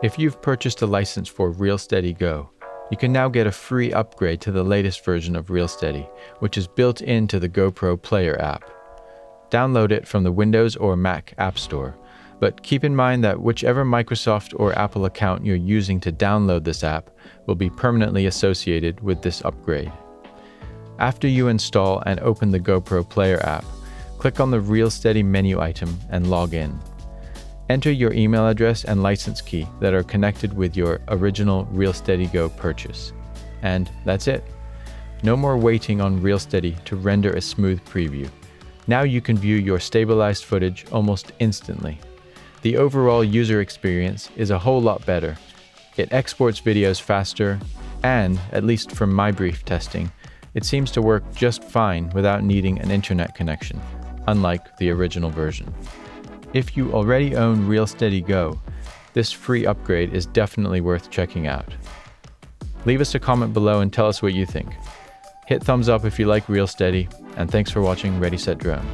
If you've purchased a license for ReelSteady GO, you can now get a free upgrade to the latest version of ReelSteady, which is built into the GoPro Player app. Download it from the Windows or Mac App Store, but keep in mind that whichever Microsoft or Apple account you're using to download this app will be permanently associated with this upgrade. After you install and open the GoPro Player app, click on the ReelSteady menu item and log in. Enter your email address and license key that are connected with your original ReelSteady GO purchase. And that's it. No more waiting on ReelSteady to render a smooth preview. Now you can view your stabilized footage almost instantly. The overall user experience is a whole lot better. It exports videos faster, and, at least from my brief testing, it seems to work just fine without needing an internet connection, unlike the original version. If you already own ReelSteady GO, this free upgrade is definitely worth checking out. Leave us a comment below and tell us what you think. Hit thumbs up if you like ReelSteady, and thanks for watching Ready Set Drone.